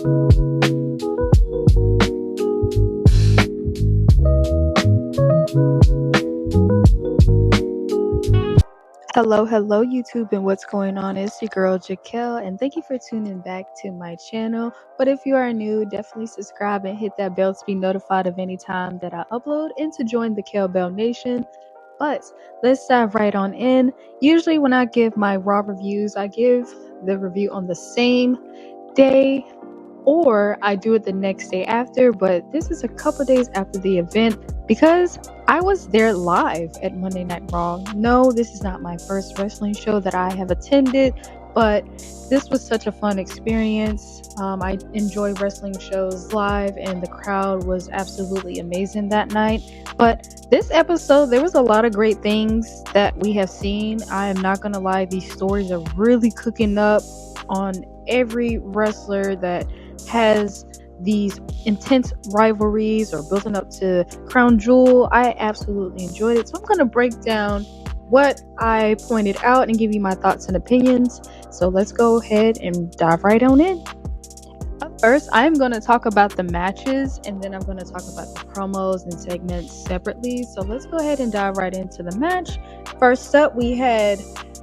Hello, YouTube, and what's going on? It's your girl JaKelXO, and thank you for tuning back to my channel. But if you are new, definitely subscribe and hit that bell to be notified of any time that I upload and to join the Bell Nation. But let's dive right on in. Usually, when I give my Raw reviews, I give the review on the same day or I do it the next day after, but this is a couple days after the event because I was there live at Monday Night Raw. No, this is not my first wrestling show that I have attended, but this was such a fun experience. I enjoy wrestling shows live, and the crowd was absolutely amazing that night. But this episode, there was a lot of great things that we have seen. I am not gonna lie, these stories are really cooking up on every wrestler that has these intense rivalries or building up to Crown Jewel. I absolutely enjoyed it. So I'm going to break down what I pointed out and give you my thoughts and opinions. So let's go ahead and dive right on in. First, I'm going to talk about the matches, and then I'm going to talk about the promos and segments separately. So let's go ahead and dive right into the match. First up, we had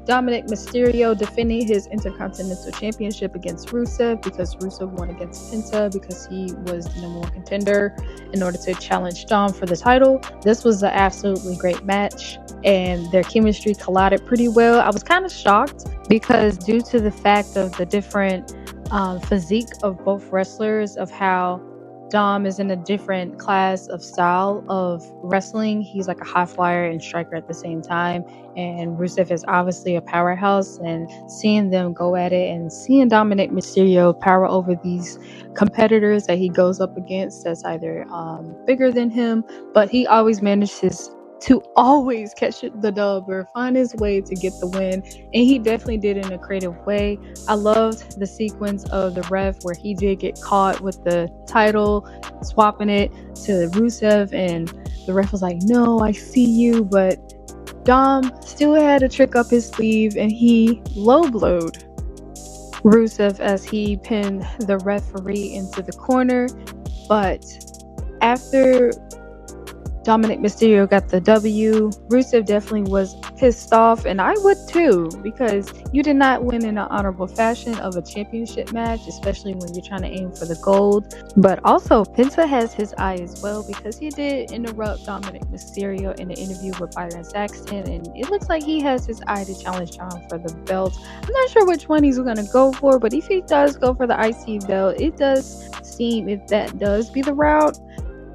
Dominic Mysterio defending his Intercontinental Championship against Rusev because Rusev won against Penta because he was the number one contender in order to challenge Dom for the title. This was an absolutely great match, and their chemistry collided pretty well. I was kind of shocked because due to the fact of the different physique of both wrestlers, of how Dom is in a different class of style of wrestling. He's like a high flyer and striker at the same time. And Rusev is obviously a powerhouse. And seeing them go at it and seeing Dominic Mysterio power over these competitors that he goes up against that's either bigger than him, but he always manages to always catch the dub or find his way to get the win. And he definitely did it in a creative way. I loved the sequence of the ref where he did get caught with the title, swapping it to Rusev, and the ref was like, "No, I see you," but Dom still had a trick up his sleeve and he low blowed Rusev as he pinned the referee into the corner. But after Dominic Mysterio got the W, Rusev definitely was pissed off, and I would too, because you did not win in an honorable fashion of a championship match, especially when you're trying to aim for the gold. But also, Penta has his eye as well, because he did interrupt Dominic Mysterio in an interview with Byron Saxton, and it looks like he has his eye to challenge John for the belt. I'm not sure which one he's going to go for, but if he does go for the IC belt, it does seem, if that does be the route,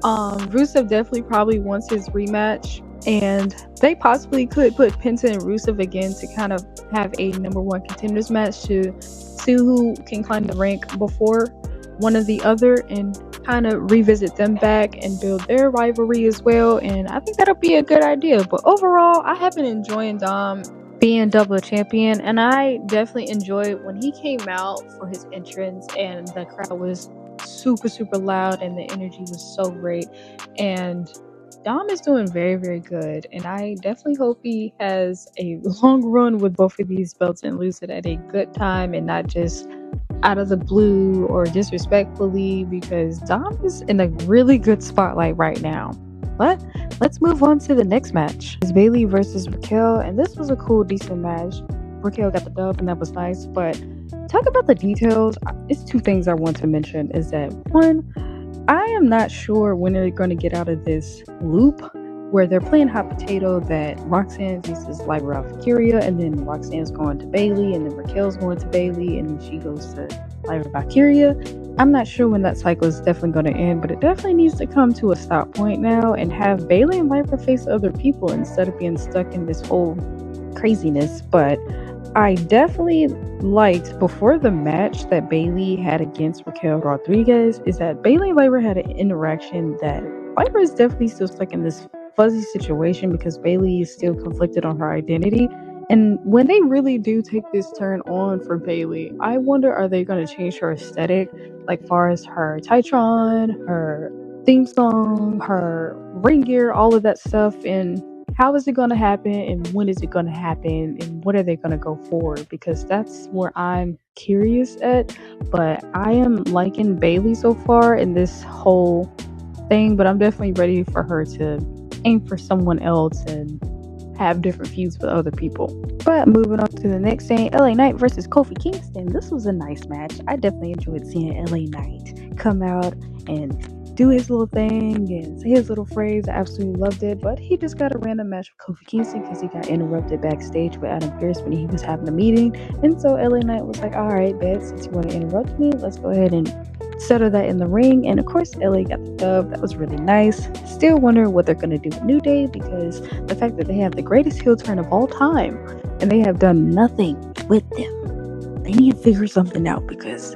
Rusev definitely probably wants his rematch, and they possibly could put Penta and Rusev again to kind of have a number one contenders match to see who can climb the rank before one or the other, and kind of revisit them back and build their rivalry as well. And I think that'll be a good idea. But overall, I have been enjoying Dom being double champion, and I definitely enjoyed when he came out for his entrance and the crowd was super loud and the energy was so great. And Dom is doing very, very good, and I definitely hope he has a long run with both of these belts and lose it at a good time and not just out of the blue or disrespectfully, because Dom is in a really good spotlight right now. But let's move on to the next match. It's Bayley versus Raquel, and this was a cool, decent match. Raquel got the dub, and that was nice. But talk about the details. It's two things I want to mention. Is that one, I am not sure when they're going to get out of this loop where they're playing hot potato that Roxanne uses Lyra Valkyria, and then Roxanne's going to Bayley, and then Raquel's going to Bayley, and then she goes to Lyra Valkyria. I'm not sure when that cycle is definitely going to end, but it definitely needs to come to a stop point now and have Bayley and Lyra face other people instead of being stuck in this whole craziness. But I definitely liked before the match that Bayley had against Raquel Rodriguez is that Bayley and Lyra had an interaction that Lyra is definitely still stuck in this fuzzy situation because Bayley is still conflicted on her identity. And when they really do take this turn on for Bayley, I wonder, are they going to change her aesthetic, like far as her Titron, her theme song, her ring gear, all of that stuff, and how is it going to happen and when is it going to happen and what are they going to go for? Because that's where I'm curious at. But I am liking Bailey so far in this whole thing, but I'm definitely ready for her to aim for someone else and have different feuds with other people. But moving on to the next thing, LA Knight versus Kofi Kingston. This was a nice match. I definitely enjoyed seeing LA Knight come out and do his little thing and say his little phrase. I absolutely loved it. But he just got a random match with Kofi Kingston because he got interrupted backstage with Adam Pearce when he was having a meeting. And so LA Knight was like, all right, bet, since you want to interrupt me, let's go ahead and settle that in the ring. And of course, LA got the dub. That was really nice. Still wondering what they're going to do with New Day, because the fact that they have the greatest heel turn of all time and they have done nothing with them, they need to figure something out, because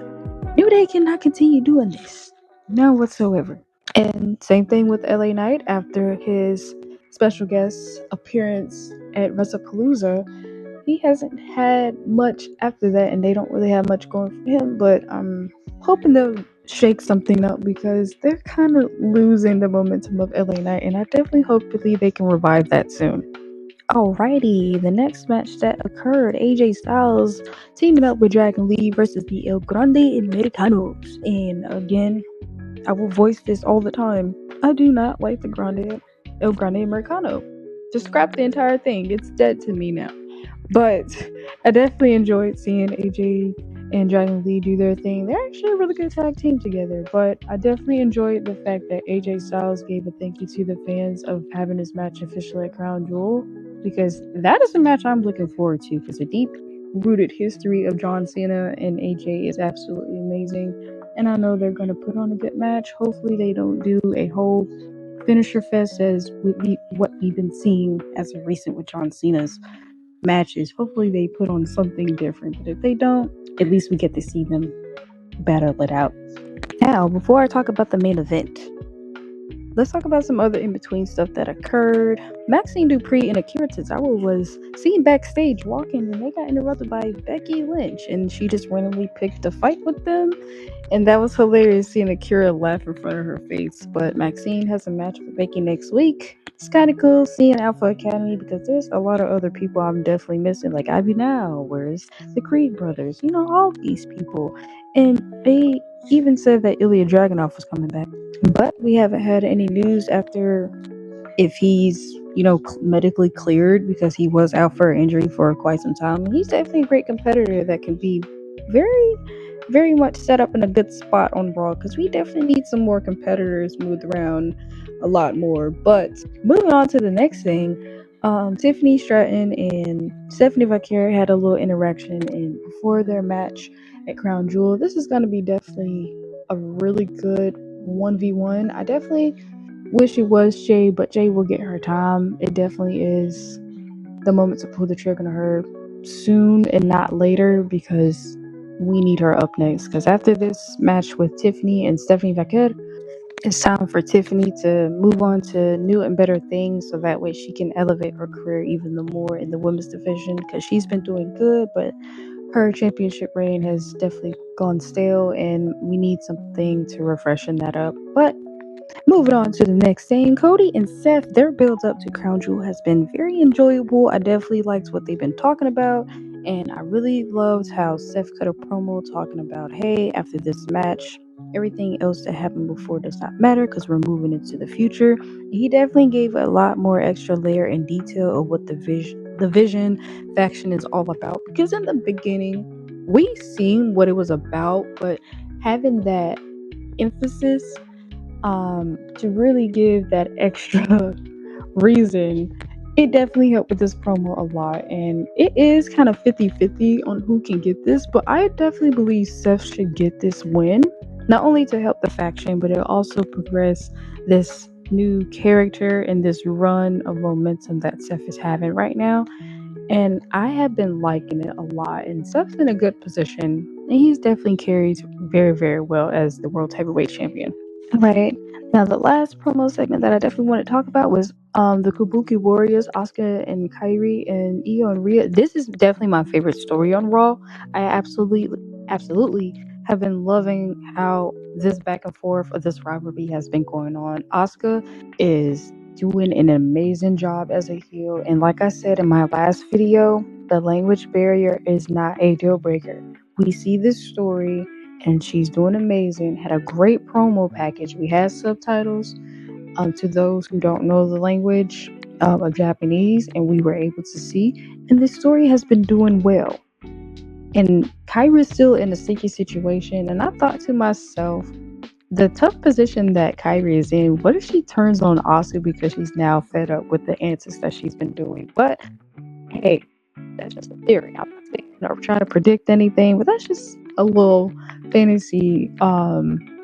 New Day cannot continue doing this. None whatsoever. And same thing with LA Knight after his special guest appearance at WrestlePalooza. He hasn't had much after that, and they don't really have much going for him. But I'm hoping they'll shake something up, because they're kind of losing the momentum of LA Knight, and I definitely hopefully they can revive that soon. Alrighty, the next match that occurred, AJ Styles teaming up with Dragon Lee versus the El Grande Americanos. And again, I will voice this all the time. I do not like the El Grande Americano. Just scrap the entire thing. It's dead to me now. But I definitely enjoyed seeing AJ and Dragon Lee do their thing. They're actually a really good tag team together. But I definitely enjoyed the fact that AJ Styles gave a thank you to the fans of having his match officially at Crown Jewel, because that is a match I'm looking forward to, because the deep rooted history of John Cena and AJ is absolutely amazing. And I know they're going to put on a good match. Hopefully they don't do a whole finisher fest as what we've been seeing as of recent with John Cena's matches. Hopefully they put on something different. But if they don't, at least we get to see them battle it out. Now, before I talk about the main event, let's talk about some other in-between stuff that occurred. Maxine Dupree and Akira Tozawa was seen backstage walking, and they got interrupted by Becky Lynch, and she just randomly picked a fight with them. And that was hilarious, seeing Akira laugh in front of her face. But Maxine has a match with Becky next week. It's kind of cool seeing Alpha Academy, because there's a lot of other people I'm definitely missing, like Ivy Now, where's the Creed brothers, all these people. And they even said that Ilya Dragunov was coming back. But we haven't had any news after if he's, medically cleared, because he was out for injury for quite some time. And he's definitely a great competitor that can be very, very much set up in a good spot on Raw, because we definitely need some more competitors moved around a lot more. But moving on to the next thing, Tiffany Stratton and Stephanie Vaquer had a little interaction before their match at Crown Jewel. This is going to be definitely a really good 1v1. I definitely wish it was Jay, but Jay will get her time. It definitely is the moment to pull the trigger on her soon and not later, because we need her up next. Because after this match with Tiffany and Stephanie Vaquer, it's time for Tiffany to move on to new and better things, so that way she can elevate her career even more in the women's division, because she's been doing good, but her championship reign has definitely gone stale, and we need something to refreshen that up. But moving on to the next thing, Cody and Seth, their build up to Crown Jewel has been very enjoyable. I definitely liked what they've been talking about, and I really loved how Seth cut a promo talking about, hey, after this match, everything else that happened before does not matter, because we're moving into the future. He definitely gave a lot more extra layer and detail of what the Vision faction is all about, because in the beginning we seen what it was about, but having that emphasis to really give that extra reason, it definitely helped with this promo a lot. And it is kind of 50-50 on who can get this, but I definitely believe Seth should get this win, not only to help the faction, but it'll also progress this new character and this run of momentum that Seth is having right now. And I have been liking it a lot, and Seth's in a good position, and he's definitely carried very, very well as the World Heavyweight Champion. Right. Now, the last promo segment that I definitely want to talk about was the Kabuki Warriors, Asuka and Kairi and Io and Rhea. This is definitely my favorite story on Raw. I absolutely have been loving how this back and forth of this rivalry has been going on. Asuka is doing an amazing job as a heel. And like I said in my last video, the language barrier is not a deal breaker. We see this story and she's doing amazing. Had a great promo package. We had subtitles to those who don't know the language of Japanese, and we were able to see. And this story has been doing well. And Kyra's still in a sticky situation. And I thought to myself, the tough position that Kyrie is in, what if she turns on Asuka because she's now fed up with the antics that she's been doing? But hey, that's just a theory. I'm not saying, trying to predict anything, but that's just a little fantasy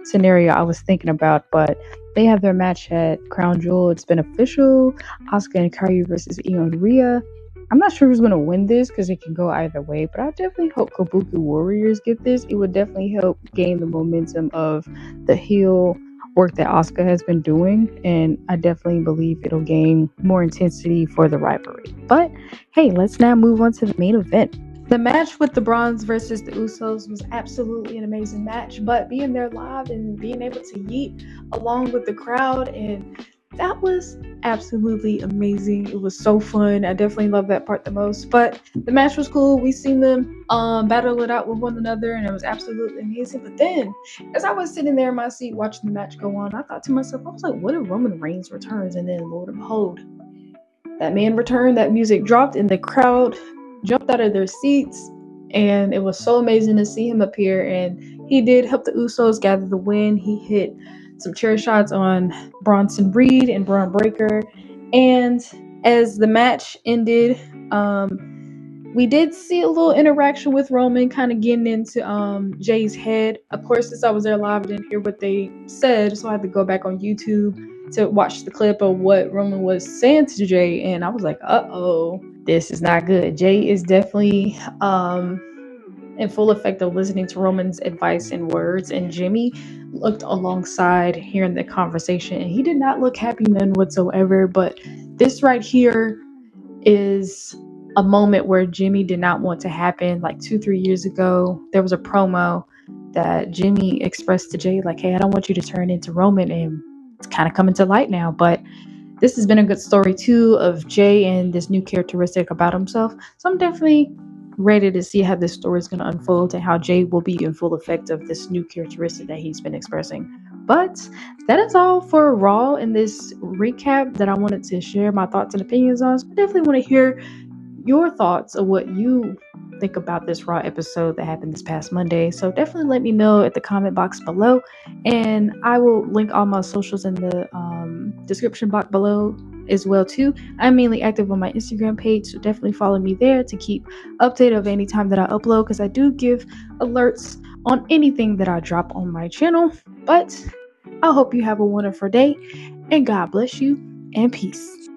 scenario I was thinking about. But they have their match at Crown Jewel. It's been official. Asuka and Kyrie versus Io and Rhea. I'm not sure who's going to win this because it can go either way, but I definitely hope Kabuki Warriors get this. It would definitely help gain the momentum of the heel work that Asuka has been doing, and I definitely believe it'll gain more intensity for the rivalry. But hey, let's now move on to the main event. The match with the Bronze versus the Usos was absolutely an amazing match, but being there live and being able to yeet along with the crowd, and that was absolutely amazing. It was so fun. I definitely love that part the most. But the match was cool. We seen them battle it out with one another, and it was absolutely amazing. But then, as I was sitting there in my seat watching the match go on, I thought to myself, I was like, what if Roman Reigns returns? And then, Lord and behold, that man returned, that music dropped, and the crowd jumped out of their seats. And it was so amazing to see him appear. And he did help the Usos gather the win. He hit some chair shots on Bronson Reed and Braun Breaker. And as the match ended, we did see a little interaction with Roman kind of getting into Jay's head. Of course, since I was there live, I didn't hear what they said, so I had to go back on YouTube to watch the clip of what Roman was saying to Jay, and I was like, uh-oh, this is not good. Jay is definitely in full effect of listening to Roman's advice and words, and Jimmy looked alongside hearing the conversation, and he did not look happy none whatsoever. But this right here is a moment where Jimmy did not want to happen. Like 2-3 years ago, there was a promo that Jimmy expressed to Jay, like, hey, I don't want you to turn into Roman, and it's kind of coming to light now. But this has been a good story too of Jay and this new characteristic about himself. So I'm definitely ready to see how this story is going to unfold and how Jay will be in full effect of this new characteristic that he's been expressing. But that is all for Raw in this recap that I wanted to share my thoughts and opinions on. So I definitely want to hear your thoughts of what you think about this Raw episode that happened this past Monday. So definitely let me know at the comment box below, and I will link all my socials in the description box below as well too. I'm mainly active on my Instagram page, so definitely follow me there to keep updated of any time that I upload, because I do give alerts on anything that I drop on my channel. But I hope you have a wonderful day, and God bless you, and peace.